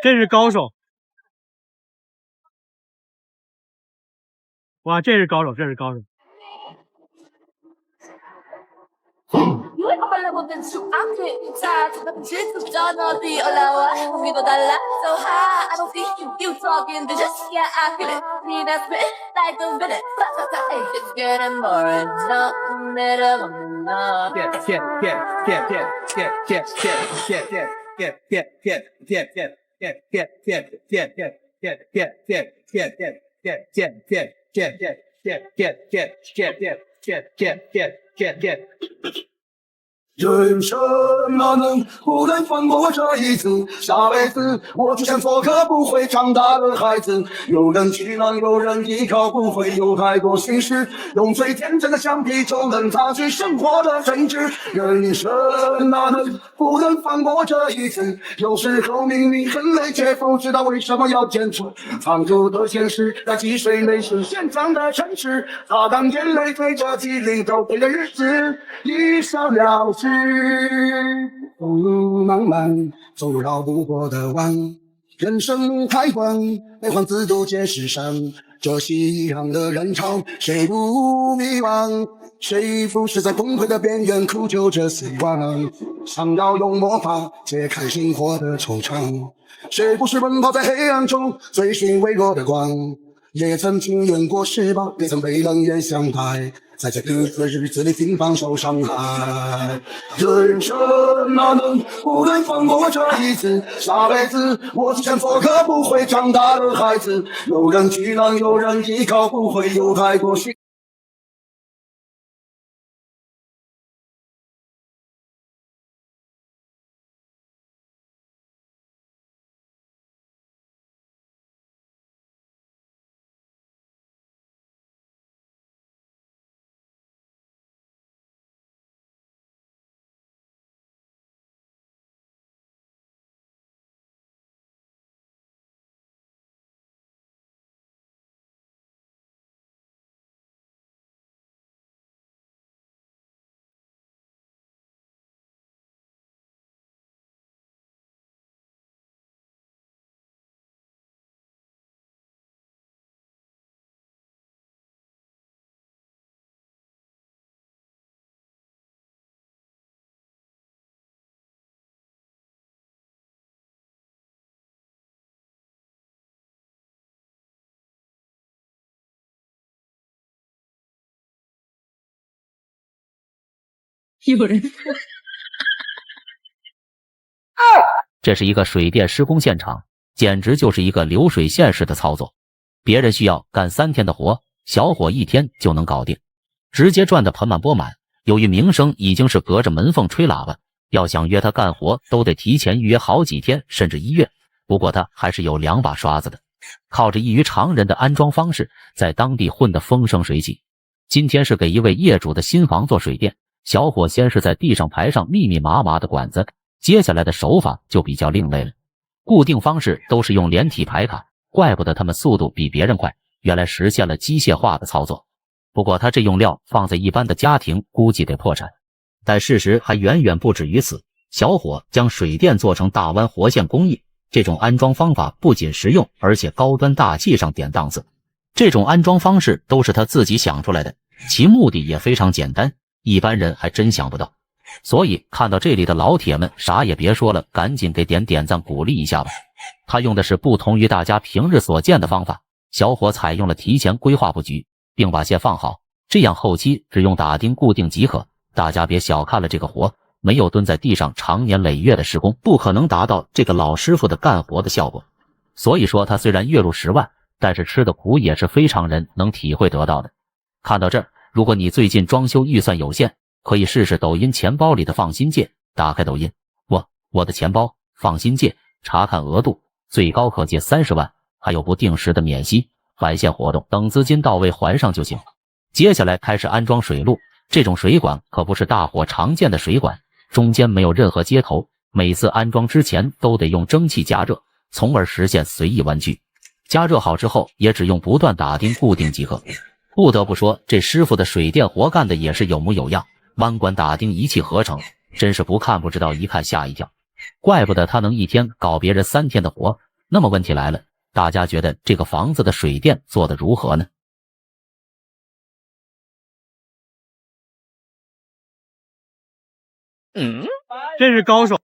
这是高手！哇，这是高手，这是高手！ You ain't all level been too. I'm getting tired. The shit is done all the olawa. We go that so high. I don't see you talking. The just yeah, I feel it. See that spit like a minute. Hey, it's getting boring. No, middle. Yeah. 人生哪能不能放过这一次？下辈子我只想做个不会长大的孩子。有人取暖，有人依靠，不会有太多心事。用最天真的橡皮就能擦去生活的真挚。人生哪能不能放过这一次？有时候明明很累，却不知道为什么要坚持。残酷的现实在积水内是现状的城市，擦干眼泪，对着机灵走对的日子，一笑了之。 路漫漫，走绕不过的弯。人生太短，悲欢自渡皆是山。这熙攘的人潮，谁不迷茫？谁不是在崩溃的边缘苦求着死亡？想要用魔法解开生活的惆怅。谁不是奔跑在黑暗中追寻微弱的光？也曾经愿过失败，也曾被冷眼相待。 在这独特的日子里，经常受伤害。人生哪能不能放过这一次？下辈子我只想做个不会长大的孩子。有人取暖，有人依靠，不会有太多需。 有人。这是一个水电施工现场，简直就是一个流水线式的操作。别人需要干3天的活，小伙1天就能搞定，直接赚得盆满钵满。由于名声已经是隔着门缝吹喇叭，要想约他干活都得提前预约好几天甚至1月。不过他还是有2把刷子的，靠着异于常人的安装方式，在当地混得风生水起。今天是给一位业主的新房做水电。 小伙先是在地上排上密密麻麻的管子，接下来的手法就比较另类了。固定方式都是用连体排卡，怪不得他们速度比别人快，原来实现了机械化的操作。不过他这用料放在一般的家庭，估计得破产。但事实还远远不止于此，小伙将水电做成大弯活线工艺，这种安装方法不仅实用，而且高端大气上点档次。这种安装方式都是他自己想出来的，其目的也非常简单。 一般人还真想不到，所以看到这里的老铁们啥也别说了，赶紧给点赞鼓励一下吧。他用的是不同于大家平日所见的方法，小伙采用了提前规划布局，并把线放好，这样后期只用打钉固定即可。大家别小看了这个活，没有蹲在地上长年累月的施工，不可能达到这个老师傅的干活的效果。所以说他虽然月入10万，但是吃的苦也是非常人能体会得到的。看到这儿。 如果你最近装修预算有限，可以试试抖音钱包里的放心键。打开抖音，我的钱包放心键，查看额度，最高可借30万，还有不定时的免息返现活动，等资金到位还上就行。接下来开始安装水路，这种水管可不是大伙常见的水管，中间没有任何接头，每次安装之前都得用蒸汽加热，从而实现随意弯曲。加热好之后，也只用不断打钉固定即可。 不得不说，这师傅的水电活干的也是有模有样，弯管打钉一气呵成，真是不看不知道，一看吓一跳。怪不得他能1天搞别人3天的活，那么问题来了，大家觉得这个房子的水电做得如何呢？真是高手。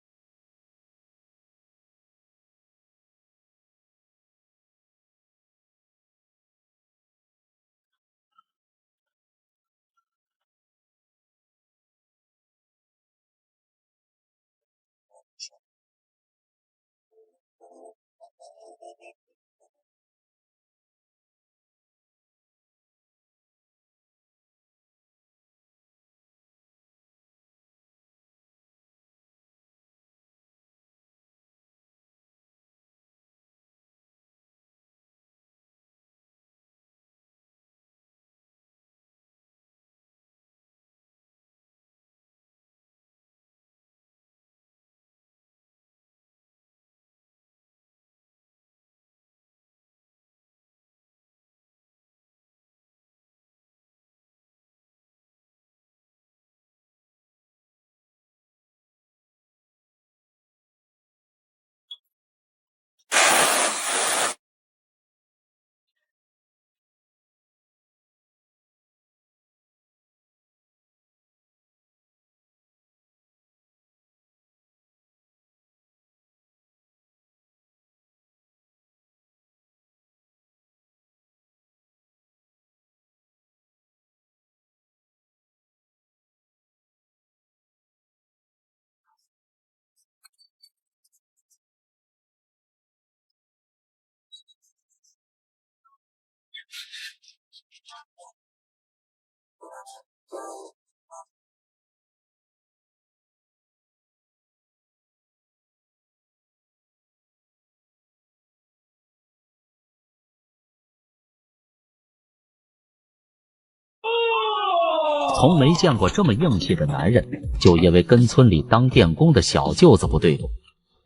从没见过这么硬气的男人，就因为跟村里当电工的小舅子不对付。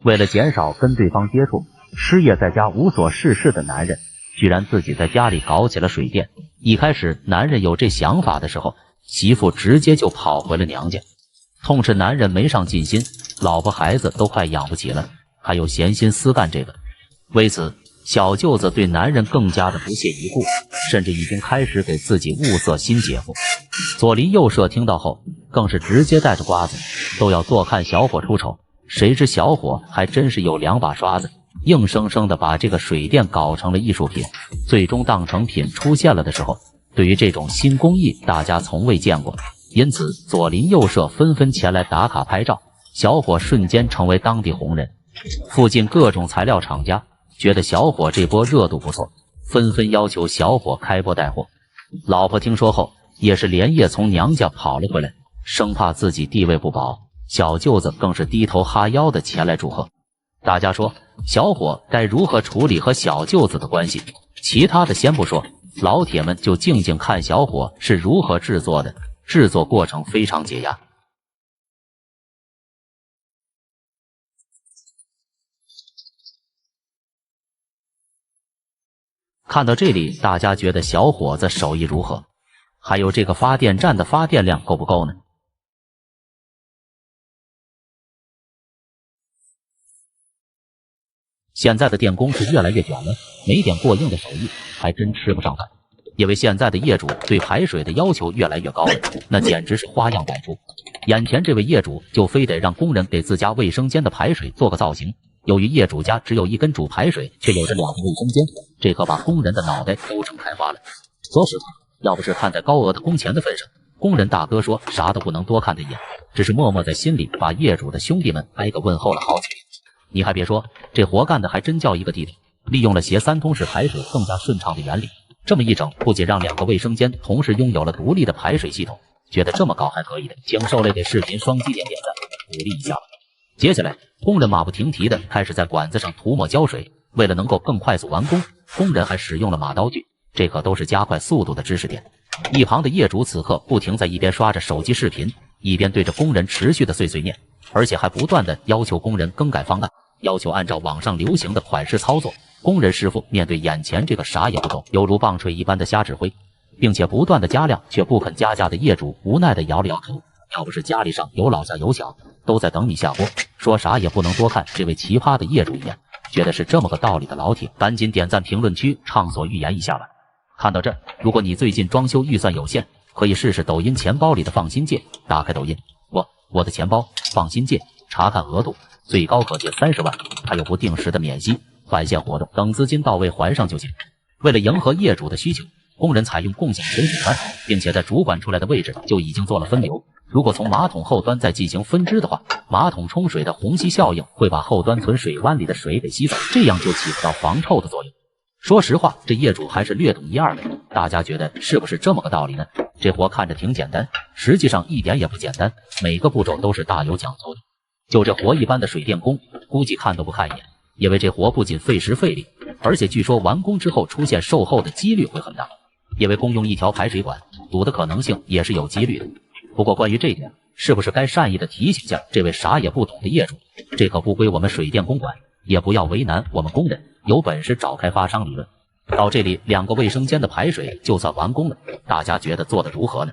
为了减少跟对方接触，失业在家无所事事的男人居然自己在家里搞起了水电。一开始男人有这想法的时候，媳妇直接就跑回了娘家，痛斥男人没上进心，老婆孩子都快养不起了，还有闲心思干这个。为此，小舅子对男人更加的不屑一顾，甚至已经开始给自己物色新姐夫。左邻右舍听到后，更是直接带着瓜子，都要坐看小伙出丑。谁知小伙还真是有两把刷子，硬生生的把这个水电搞成了艺术品。最终当成品出现了的时候，对于这种新工艺大家从未见过，因此左邻右舍纷纷前来打卡拍照，小伙瞬间成为当地红人。附近各种材料厂家觉得小伙这波热度不错，纷纷要求小伙开播带货。老婆听说后也是连夜从娘家跑了回来，生怕自己地位不保，小舅子更是低头哈腰的前来祝贺。大家说小伙该如何处理和小舅子的关系，其他的先不说，老铁们就静静看小伙是如何制作的。制作过程非常解压。看到这里，大家觉得小伙子手艺如何？还有这个发电站的发电量够不够呢？现在的电工是越来越卷了，没点过硬的手艺还真吃不上饭。因为现在的业主对排水的要求越来越高了，那简直是花样百出。眼前这位业主就非得让工人给自家卫生间的排水做个造型。由于业主家只有一根主排水，却有着2个卫生间，这可把工人的脑袋都撑开花了。说实话，要不是看在高额的工钱的份上，工人大哥说啥都不能多看他一眼，只是默默在心里把业主的兄弟们挨个问候了好几遍。你还别说，这活干的还真叫一个地道，利用了携3通式排水更加顺畅的原理。这么一整，不仅让2个卫生间同时拥有了独立的排水系统，觉得这么搞还可以的，请受累给视频双击点赞，鼓励一下吧。接下来，工人马不停蹄的开始在管子上涂抹胶水，为了能够更快速完工，工人还使用了马刀具，这可都是加快速度的知识点。一旁的业主此刻不停在一边刷着手机视频，一边对着工人持续的碎碎念，而且还不断的要求工人更改方案，要求按照网上流行的款式操作。工人师傅面对眼前这个啥也不懂，犹如棒槌一般的瞎指挥，并且不断的加量却不肯加价的业主无奈的摇了摇头。要不是家里上有老下有小，都在等你下播，说啥也不能多看这位奇葩的业主一眼。觉得是这么个道理的老铁，赶紧点赞评论区畅所欲言一下吧。看到这，如果你最近装修预算有限，可以试试抖音钱包里的放心借。打开抖音，我的钱包放心借，查看额度，最高可借30万，还有不定时的免息返现活动，等资金到位还上就行。为了迎合业主的需求，工人采用共享群组传统，并且在主管出来的位置就已经做了分流。如果从马桶后端再进行分支的话，马桶冲水的虹吸效应会把后端存水湾里的水给吸走，这样就起不到防臭的作用。说实话，这业主还是略懂一二的，大家觉得是不是这么个道理呢？这活看着挺简单，实际上一点也不简单，每个步骤都是大有讲究的。就这活一般的水电工，估计看都不看一眼，因为这活不仅费时费力，而且据说完工之后出现售后的几率会很大，因为共用一条排水管，堵的可能性也是有几率的。不过关于这点，是不是该善意的提醒下这位啥也不懂的业主，这可不归我们水电工管，也不要为难我们工人，有本事找开发商理论。到这里，2个卫生间的排水就算完工了，大家觉得做得如何呢？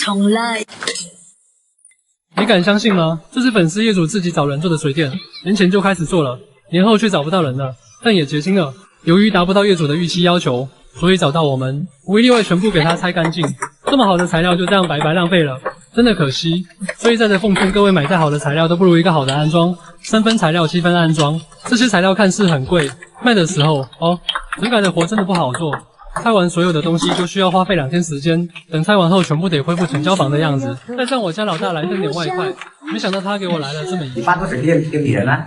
重来。你敢相信吗？这是粉丝业主自己找人做的水电，年前就开始做了，年后却找不到人了，但也结清了。由于达不到业主的预期要求，所以找到我们，无一例外全部给他拆干净。这么好的材料就这样白白浪费了，真的可惜。所以在这奉劝各位，买再好的材料都不如一个好的安装，3分材料7分安装。这些材料看似很贵，卖的时候整改的活真的不好做。拆完所有的东西就需要花费2天时间，等拆完后全部得恢复成交房的样子。再让我家老大来挣点外快，没想到他给我来了这么一句。发出水电给别人了。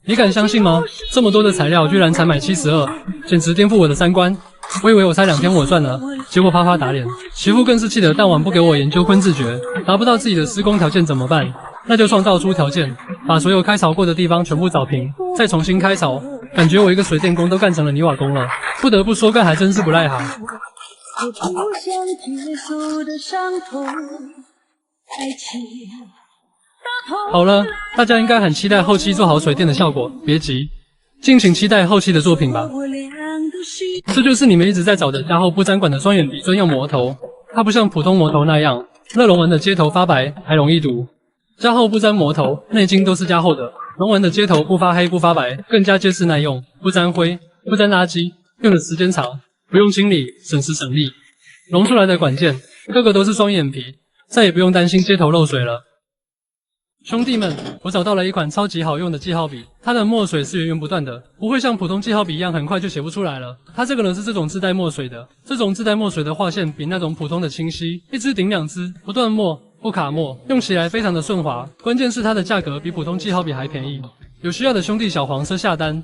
你敢相信吗？这么多的材料居然才买72，简直颠覆我的三观。我以为我拆2天我赚了，结果啪啪打脸。媳妇更是气得当晚不给我研究坤自觉，达不到自己的施工条件怎么办？那就创造出条件，把所有开槽过的地方全部找平，再重新开槽。感觉我一个水电工都干成了泥瓦工了，不得不说干还真是不赖行。好了，大家应该很期待后期做好水电的效果，别急，敬请期待后期的作品吧。这就是你们一直在找的加厚不粘管的双眼皮专用磨头，它不像普通磨头那样，热熔纹的接头发白还容易读。加厚不粘磨头，内径都是加厚的。熔纹的接头不发黑不发白，更加结实耐用，不沾灰，不沾垃圾，用的时间长，不用清理，省时省力。熔出来的管件，个个都是双眼皮，再也不用担心接头漏水了。兄弟们，我找到了一款超级好用的记号笔，它的墨水是源源不断的，不会像普通记号笔一样很快就写不出来了。它这个呢是这种自带墨水的，这种自带墨水的划线比那种普通的清晰，一支顶2支，不断墨。不卡墨，用起来非常的顺滑，关键是它的价格比普通记号笔还便宜。有需要的兄弟小黄车下单。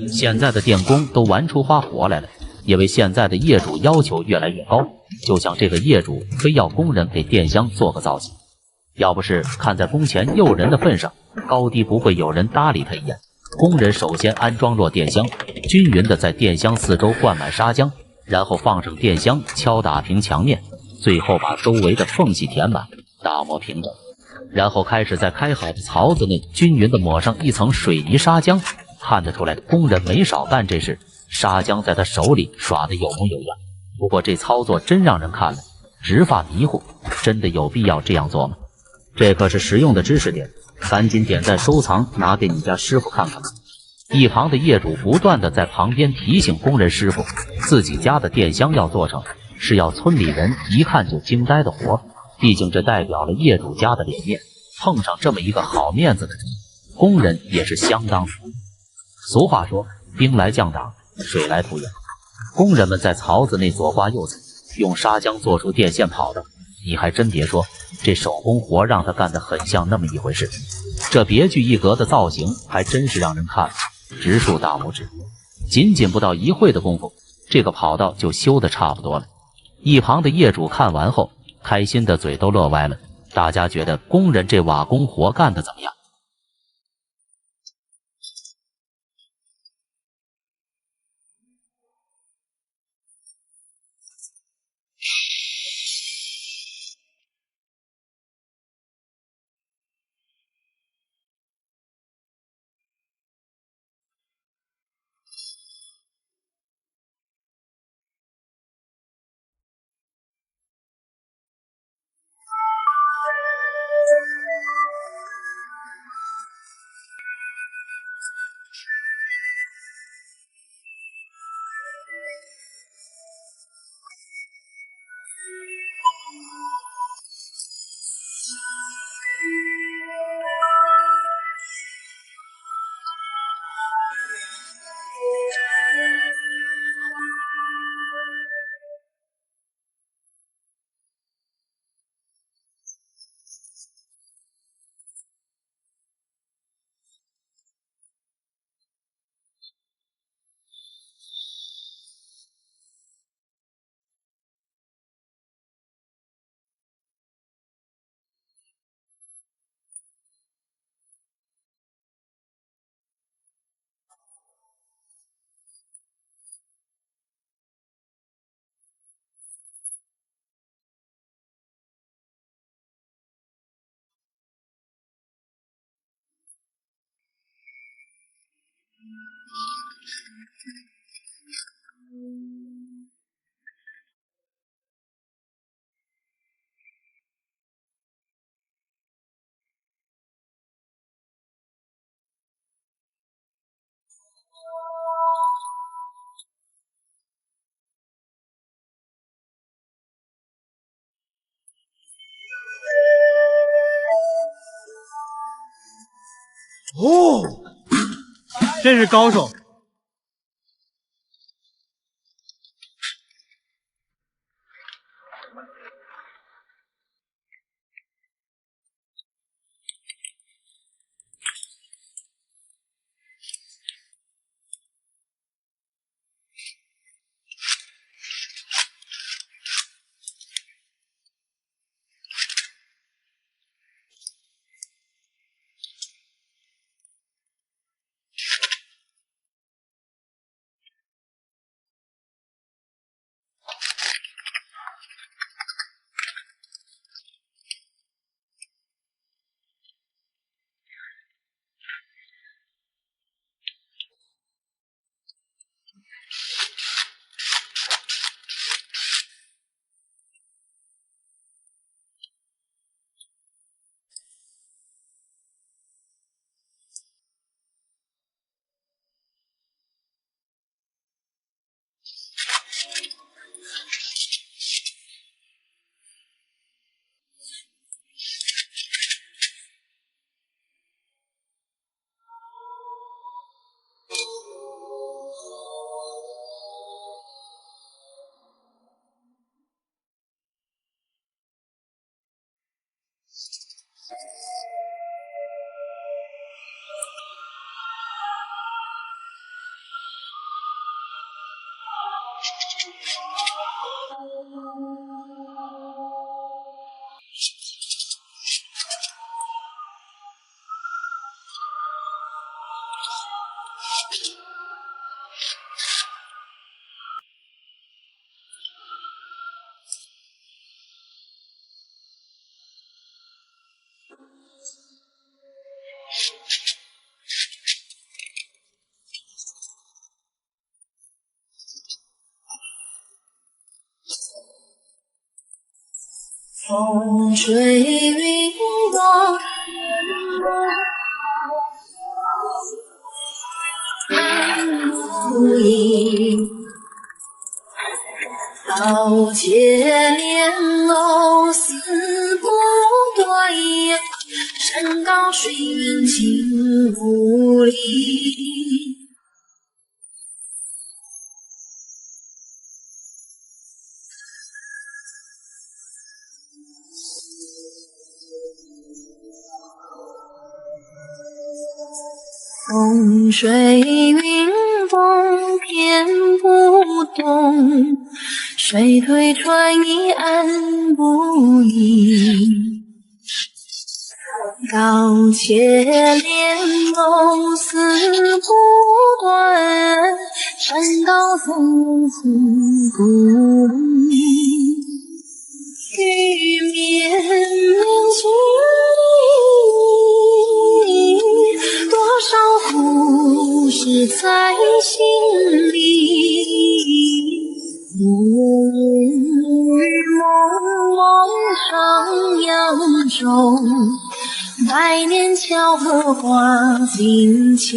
现在的电工都玩出花活来了，因为现在的业主要求越来越高，就像这个业主非要工人给电箱做个造型，要不是看在工钱诱人的份上，高低不会有人搭理他一眼。工人首先安装弱电箱，均匀的在电箱四周灌满砂浆，然后放上电箱敲打平墙面。最后把周围的缝隙填满，打磨平整，然后开始在开好的槽子内均匀地抹上一层水泥砂浆。看得出来，工人没少干这事，砂浆在他手里耍得有模有样。不过这操作真让人看了直发迷糊，真的有必要这样做吗？这可是实用的知识点，赶紧点赞收藏，拿给你家师傅看看吧。一旁的业主不断地在旁边提醒工人师傅，自己家的电箱要做成是要村里人一看就惊呆的活，毕竟这代表了业主家的脸面，碰上这么一个好面子的人，工人也是相当服。俗话说，兵来将挡，水来土掩。工人们在槽子内左刮右踩，用砂浆做出电线跑道，你还真别说，这手工活让他干得很像那么一回事。这别具一格的造型还真是让人看了直竖大拇指。仅仅不到1会的功夫，这个跑道就修得差不多了。一旁的业主看完后，开心的嘴都乐歪了。大家觉得工人这瓦工活干得怎么样？哦，真是高手。风吹云动，安不已。刀切莲藕丝不断，山高水远情不离。风吹云动偏不动，水退船移岸不移。刀切莲藕丝不断，山高风情不离。玉绵绵情意，多少故事在心里。蒙蒙上扬州，百年桥和花尽情。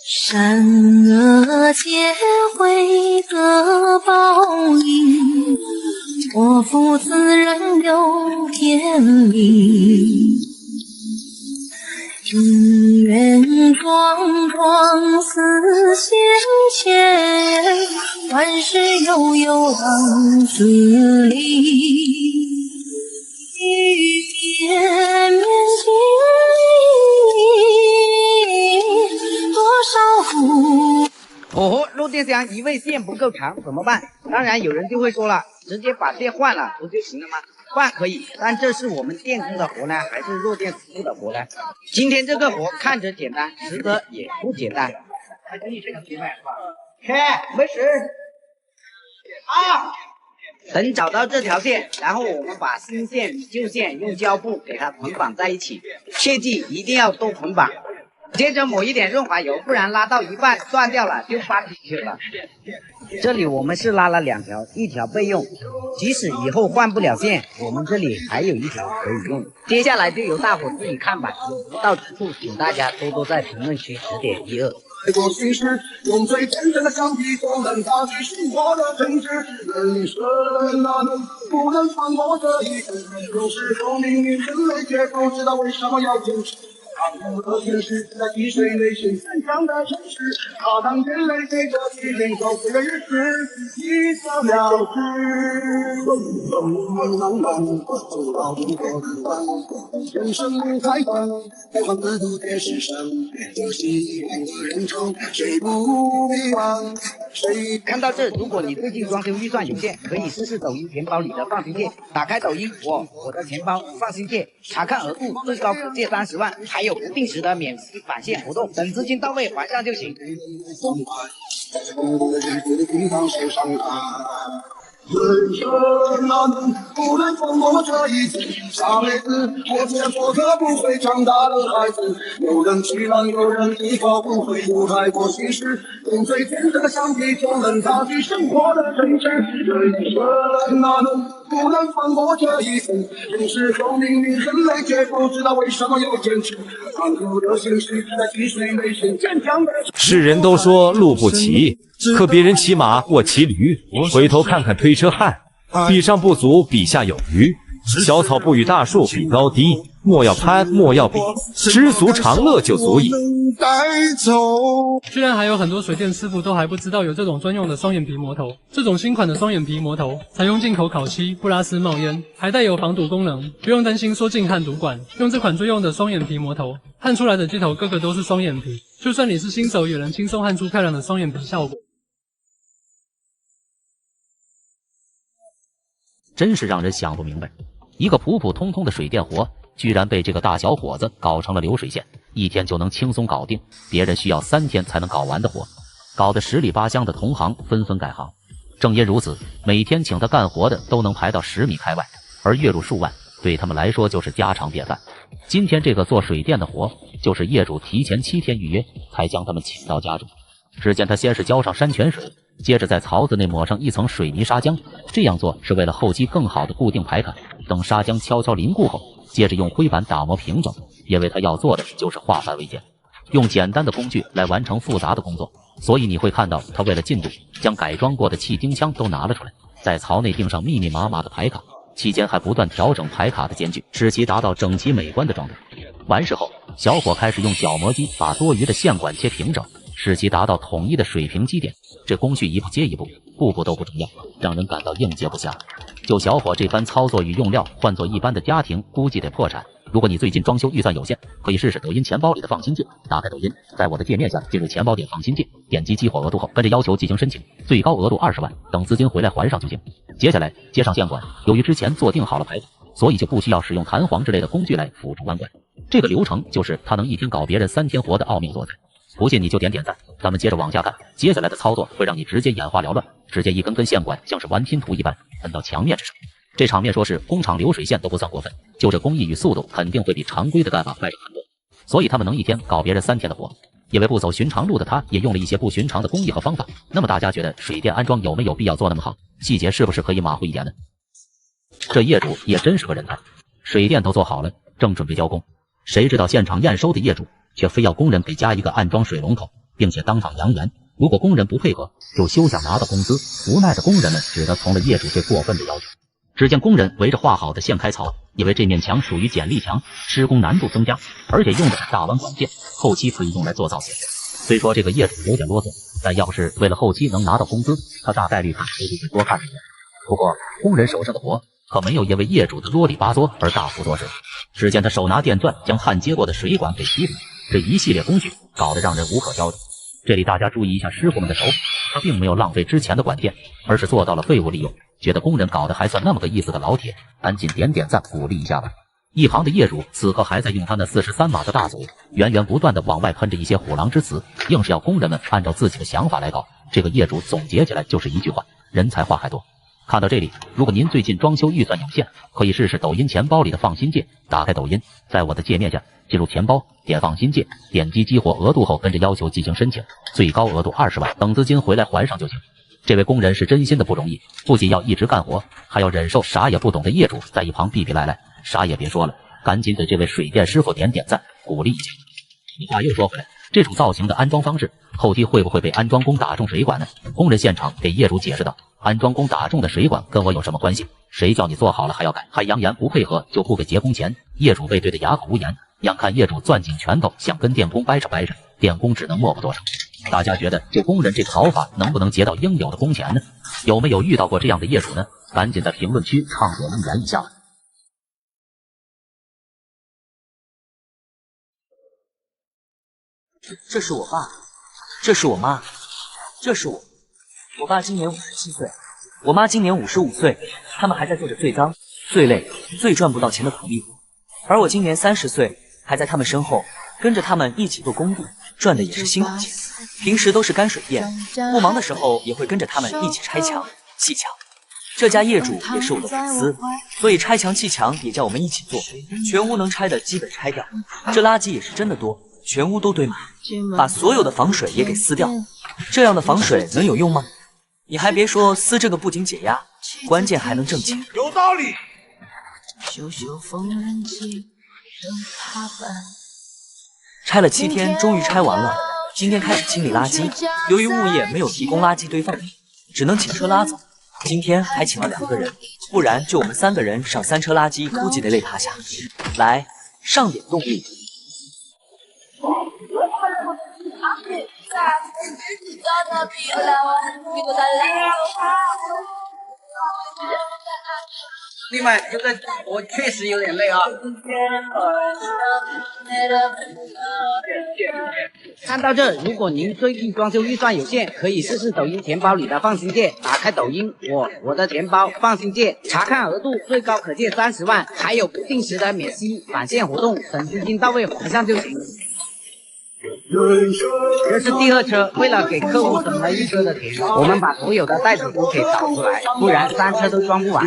善恶皆会得报应，我负此人有天理。姻缘桩桩似线牵，万事悠悠往事里。雨绵绵情意，多少苦。哦，漏电箱因为线不够长怎么办？当然有人就会说了，直接把线换了不就行了吗？换可以，但这是我们电工的活呢，还是弱电师傅的活呢？今天这个活看着简单，实则也不简单。没事。等找到这条线，然后我们把新线与旧线用胶布给它捆绑在一起，切记一定要多捆绑。接着抹一点润滑油，不然拉到一半断掉了就发出去了。这里我们是拉了2条，一条备用，即使以后换不了线，我们这里还有一条可以用。接下来就由大伙自己看吧，有不到之处，请大家多多在评论区指点1、2。过去时，用最简单的橡皮就能打击生活的真挚。人生啊，不能放过这一生，有时候命运很累，却不知道为什么要坚持。残酷的现实在击碎内心坚强的城市，他当眼泪随着时间走碎的日子，一走了之。人生路太短，别慌自渡皆是伤。这希望的人潮，谁不迷茫？谁看到这，如果你最近装修预算有限，可以试试抖音钱包里的放心借。打开抖音，我的钱包放心借，查看额度，最高可借30万，还有不定时的免息返现活动，等资金到位还上就行。人生啊，不能放过这一次，下辈子我只想做个不会长大的孩子。有人气囊，有人依靠，不会有太多心事，用最简单的橡皮就能打击生活的真挚。人生啊，不能放过这一次，有时候命运很累，却不知道为什么要坚持。残酷的现实在击碎内心坚强的。世人都说路不齐，可别人骑马，我骑驴。回头看看推车汉，比上不足，比下有余。小草不与大树比高低，莫要攀，莫要比，知足常乐就足矣。居然还有很多水电师傅都还不知道有这种专用的双眼皮磨头。这种新款的双眼皮磨头采用进口烤漆，不拉丝冒烟，还带有防毒功能，不用担心说进汗毒管。用这款专用的双眼皮磨头，焊出来的接头个个都是双眼皮，就算你是新手也能轻松焊出漂亮的双眼皮效果。真是让人想不明白，一个普普通通的水电活，居然被这个大小伙子搞成了流水线，1天就能轻松搞定，别人需要3天才能搞完的活，搞得十里八乡的同行纷纷改行。正因如此，每天请他干活的都能排到10米开外，而月入数万，对他们来说就是家常便饭。今天这个做水电的活，就是业主提前7天预约，才将他们请到家中。只见他先是浇上山泉水，接着在槽子内抹上一层水泥砂浆，这样做是为了后期更好的固定排卡。等砂浆悄悄凝固后，接着用灰板打磨平整，因为他要做的就是化繁为简，用简单的工具来完成复杂的工作。所以你会看到他为了进度，将改装过的气钉枪都拿了出来，在槽内钉上密密麻麻的排卡，期间还不断调整排卡的间距，使其达到整齐美观的状态。完事后，小伙开始用角磨机把多余的线管切平整，使其达到统一的水平基点。这工序一步接一步，步步都不重要，让人感到应接不暇。就小伙这番操作与用料，换做一般的家庭估计得破产。如果你最近装修预算有限，可以试试抖音钱包里的放心键。打开抖音，在我的界面下进入钱包点放心键，点击激活额度后，跟着要求进行申请，最高额度20万，等资金回来还上就行。接下来接上线管，由于之前做定好了排卡，所以就不需要使用弹簧之类的工具来辅助弯管。这个流程就是他能1天搞别人3天活的奥秘所在。不信你就点点赞，咱们接着往下看。接下来的操作会让你直接眼花缭乱，只见一根根线管像是玩拼图一般喷到墙面之上。这场面说是工厂流水线都不算过分，就这工艺与速度肯定会比常规的干法快上很多。所以他们能1天搞别人3天的活。因为不走寻常路的他，也用了一些不寻常的工艺和方法。那么大家觉得水电安装有没有必要做那么好？细节是不是可以马虎一点呢？这业主也真是个人才，水电都做好了，正准备交工，谁知道现场验收的业主却非要工人给加一个安装水龙头，并且当场扬言，如果工人不配合，就休想拿到工资。无奈的工人们只得从了业主最过分的要求。只见工人围着画好的线开槽，因为这面墙属于剪力墙，施工难度增加，而且用的是大弯管线，后期可以用来做造型。虽说这个业主有点啰嗦，但要不是为了后期能拿到工资，他大概率还是会多看一眼。不过工人手上的活可没有因为业主的啰里吧嗦而大幅多水。只见他手拿电钻将焊接过的水管给提出，这一系列工序搞得让人无可交代。这里大家注意一下师傅们的手法，他并没有浪费之前的管电，而是做到了废物利用。觉得工人搞得还算那么个意思的老铁，赶紧点点赞鼓励一下吧。一旁的业主此刻还在用他那43码的大嘴源源不断的往外喷着一些虎狼之词，硬是要工人们按照自己的想法来搞。这个业主总结起来就是一句话：人才话还多。看到这里，如果您最近装修预算有限，可以试试抖音钱包里的放心键。打开抖音，在我的界面下进入钱包，点放心键，点击激活额度后，跟着要求进行申请，最高额度20万，等资金回来还上就行。这位工人是真心的不容易，不仅要一直干活，还要忍受啥也不懂的业主在一旁逼逼赖赖。啥也别说了，赶紧给这位水电师傅点赞，鼓励一下。话又说回来，这种造型的安装方式，后期会不会被安装工打中水管呢？工人现场给业主解释道：安装工打中的水管跟我有什么关系？谁叫你做好了还要改，还扬言不配合就不给结工钱。业主被对得哑口无言，眼看业主攥紧拳头想跟电工掰扯掰扯，电工只能默不作声。大家觉得这工人这个搞法能不能结到应有的工钱呢？有没有遇到过这样的业主呢？赶紧在评论区畅所欲言一下吧。这是我爸，这是我妈，这是我。我爸今年57岁，我妈今年55岁，他们还在做着最脏、最累、最赚不到钱的苦力活，而我今年30岁，还在他们身后跟着他们一起做工地，赚的也是辛苦钱。平时都是干水电，不忙的时候也会跟着他们一起拆墙、砌墙。这家业主也是我的粉丝，所以拆墙砌墙也叫我们一起做，全屋能拆的基本拆掉，这垃圾也是真的多。全屋都堆满，把所有的防水也给撕掉，这样的防水能有用吗？你还别说，撕这个不仅解压，关键还能挣钱。有道理。拆了7天，终于拆完了。今天开始清理垃圾，由于物业没有提供垃圾堆放地，只能请车拉走。今天还请了2个人，不然就我们3个人上3车垃圾，估计得累趴下。来，上点动力。另外，就在我确实有点累啊。看到这，如果您最近装修预算有限，可以试试抖音钱包里的放心键。打开抖音，我的钱包放心键，查看额度，最高可借30万，还有不定时的免息返现活动，等资金到位还上就行。这是第2车，为了给客户省了1车的钱，我们把所有的袋子都给找出来，不然3车都装不完。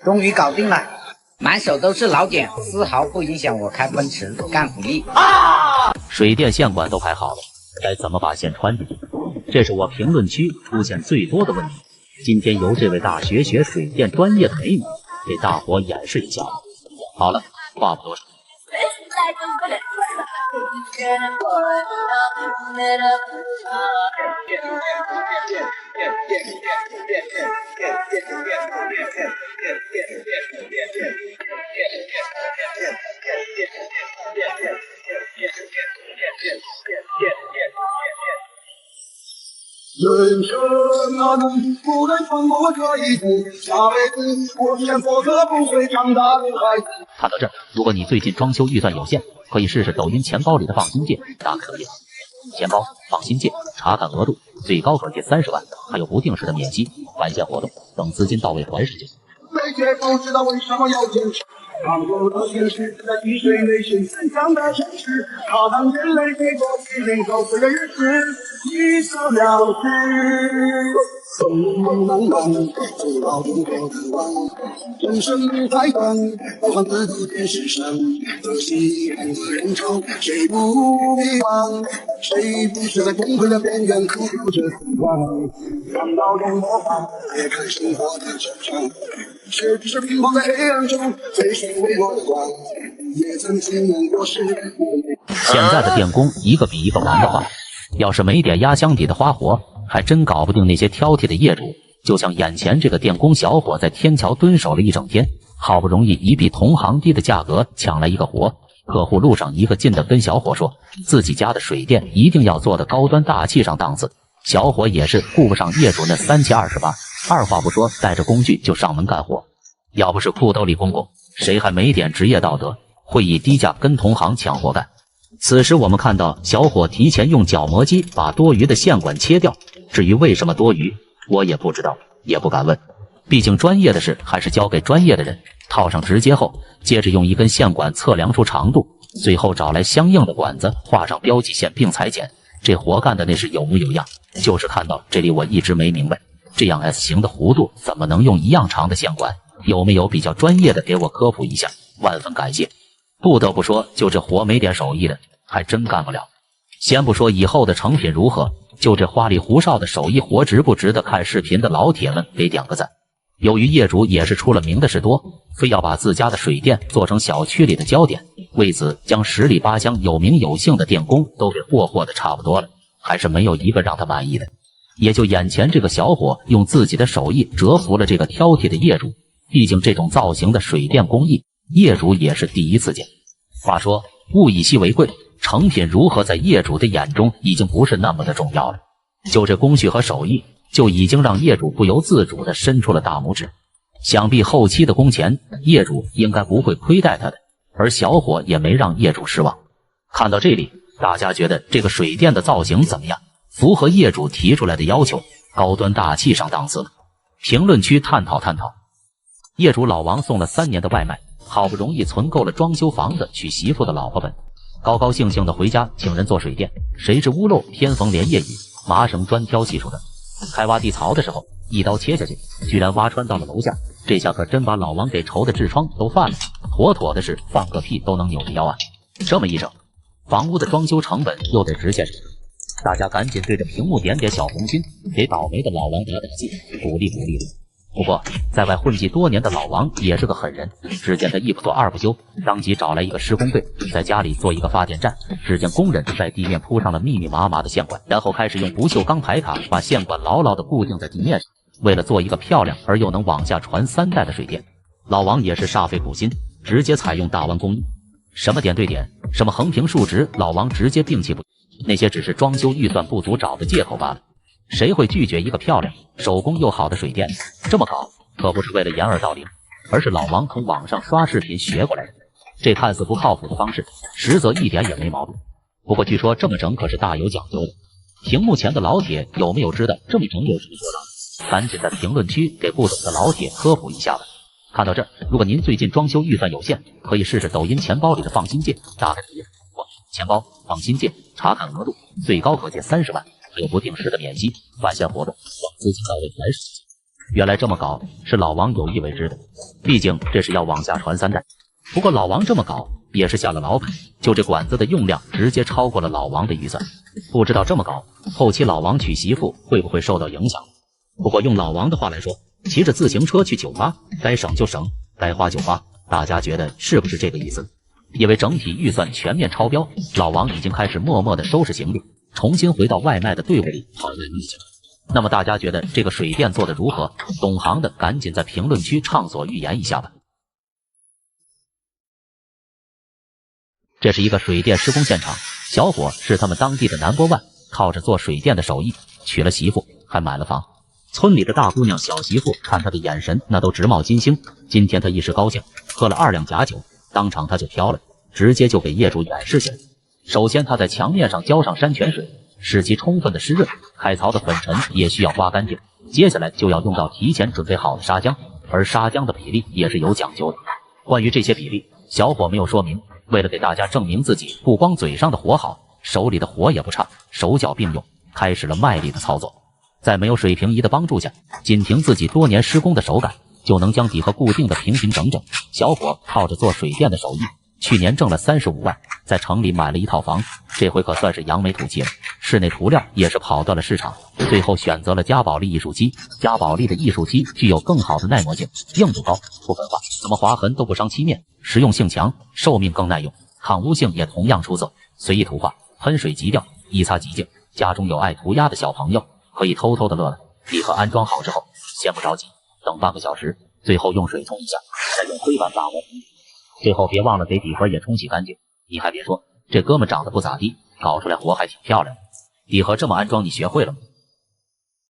终于搞定了。满手都是老茧，丝毫不影响我开奔驰干苦力。水电线管都排好了，该怎么把线穿进去？这是我评论区出现最多的问题。今天由这位大学学水电专业的美女给大伙演示一下。好了，话不多说。人生啊路，不能穿过这一步，下辈子我想做个不会长大的孩子。看到这儿，如果你最近装修预算有限，可以试试抖音钱包里的放心键。打开抖音，钱包放心键，查看额度，最高可借30万，还有不定时的免息返现活动，等资金到位还时就行。没结不知道为什么要坚持。常有的现实在滴水内心增强的城市，它让人类给过去领走岁月日子，一死了之。走到不过的弯，人生太短，不管自己见世上，这熙攘的人潮，谁不迷茫？谁不是在崩溃的边缘苦读着死亡？看到用魔法解开生活的惆怅，谁不是迷茫在黑暗中追寻微弱的光？也曾经梦过是。现在的电工一个比一个玩的话，要是没点压箱底的花活，还真搞不定那些挑剔的业主。就像眼前这个电工小伙在天桥蹲守了一整天，好不容易以比同行低的价格抢来一个活。客户路上一个劲的跟小伙说，自己家的水电一定要做的高端大气上档次。小伙也是顾不上业主那3七28，二话不说带着工具就上门干活。要不是裤兜里公公，谁还没点职业道德，会以低价跟同行抢活干？此时我们看到小伙提前用角磨机把多余的线管切掉，至于为什么多余，我也不知道，也不敢问。毕竟专业的事还是交给专业的人。套上直接后，接着用一根线管测量出长度，最后找来相应的管子，画上标记线并裁剪。这活干的那是有模有样。就是看到这里我一直没明白，这样 S 型的弧度怎么能用一样长的线管？有没有比较专业的给我科普一下？万分感谢。不得不说，就这活没点手艺的还真干不了。先不说以后的成品如何，就这花里胡哨的手艺活值不值得看视频的老铁们给点个赞。由于业主也是出了名的事多，非要把自家的水电做成小区里的焦点，为此将十里八乡有名有姓的电工都给霍霍的差不多了，还是没有一个让他满意的。也就眼前这个小伙用自己的手艺折服了这个挑剔的业主，毕竟这种造型的水电工艺，业主也是第一次见。话说物以稀为贵，成品如何在业主的眼中已经不是那么的重要了，就这工序和手艺就已经让业主不由自主地伸出了大拇指。想必后期的工钱，业主应该不会亏待他的，而小伙也没让业主失望。看到这里，大家觉得这个水电的造型怎么样？符合业主提出来的要求，高端大气上档次吗？评论区探讨探讨。业主老王送了3年的外卖，好不容易存够了装修房子娶媳妇的老婆本，高高兴兴的回家请人做水电，谁知屋漏偏逢连夜雨，麻绳专挑细处的。开挖地槽的时候，一刀切下去，居然挖穿到了楼下。这下可真把老王给愁的痔疮都犯了，妥妥的是放个屁都能扭着腰啊！这么一整，房屋的装修成本又得直线上。大家赶紧对着屏幕点点小红心，给倒霉的老王打打气，鼓励鼓励。不过在外混迹多年的老王也是个狠人，只见他一不做二不休，当即找来一个施工队，在家里做一个发电站。只见工人在地面铺上了密密麻麻的线管，然后开始用不锈钢排卡把线管牢牢地固定在地面上。为了做一个漂亮而又能往下传3代的水电，老王也是煞费苦心，直接采用大弯工艺。什么点对点，什么横平竖直，老王直接摒弃不，那些只是装修预算不足找的借口罢了。谁会拒绝一个漂亮、手工又好的水电？这么搞可不是为了掩耳盗铃，而是老王从网上刷视频学过来的。这看似不靠谱的方式，实则一点也没毛病。不过据说这么整可是大有讲究的。屏幕前的老铁有没有知道这么整有什么说道？赶紧在评论区给不懂的老铁科普一下吧。看到这，如果您最近装修预算有限，可以试试抖音钱包里的放心键，打开主页或钱包放心键，查看额度，最高可借30万，还有不定时的免息返现活动，望资金到位来手。原来这么搞是老王有意为之的，毕竟这是要往下传3代。不过老王这么搞也是下了老本，就这管子的用量直接超过了老王的预算。不知道这么搞，后期老王娶媳妇会不会受到影响？不过用老王的话来说，骑着自行车去酒吧，该省就省，该花就花，大家觉得是不是这个意思？因为整体预算全面超标，老王已经开始默默地收拾行李，重新回到外卖的队伍里跑外卖去了。那么大家觉得这个水电做的如何？懂行的赶紧在评论区畅所欲言一下吧。这是一个水电施工现场，小伙是他们当地的number one，靠着做水电的手艺娶了媳妇，还买了房。村里的大姑娘小媳妇看他的眼神那都直冒金星。今天他一时高兴，喝了2两假酒，当场他就挑了，直接就给业主演示起来。首先他在墙面上浇上山泉水，使其充分的湿润，开槽的粉尘也需要刮干净。接下来就要用到提前准备好的砂浆，而砂浆的比例也是有讲究的。关于这些比例，小伙没有说明，为了给大家证明自己不光嘴上的活好，手里的活也不差，手脚并用，开始了卖力的操作。在没有水平仪的帮助下，仅凭自己多年施工的手感，就能将底盒固定的平平整整。小伙靠着做水电的手艺，去年挣了35万，在城里买了一套房，这回可算是扬眉吐气了。室内涂料也是跑到了市场，最后选择了嘉宝莉艺术漆。嘉宝莉的艺术漆具有更好的耐磨性，硬度高，不粉化，怎么划痕都不伤漆面，实用性强，寿命更耐用，抗污性也同样出色。随意涂画，喷水即掉，一擦即净。家中有爱涂鸦的小朋友，可以偷偷的乐了。底盒安装好之后，先不着急，等半个小时，最后用水冲一下，再用灰板打磨。最后别忘了给底盒也冲洗干净。你还别说，这哥们长得不咋地，搞出来活还挺漂亮。底盒这么安装你学会了吗？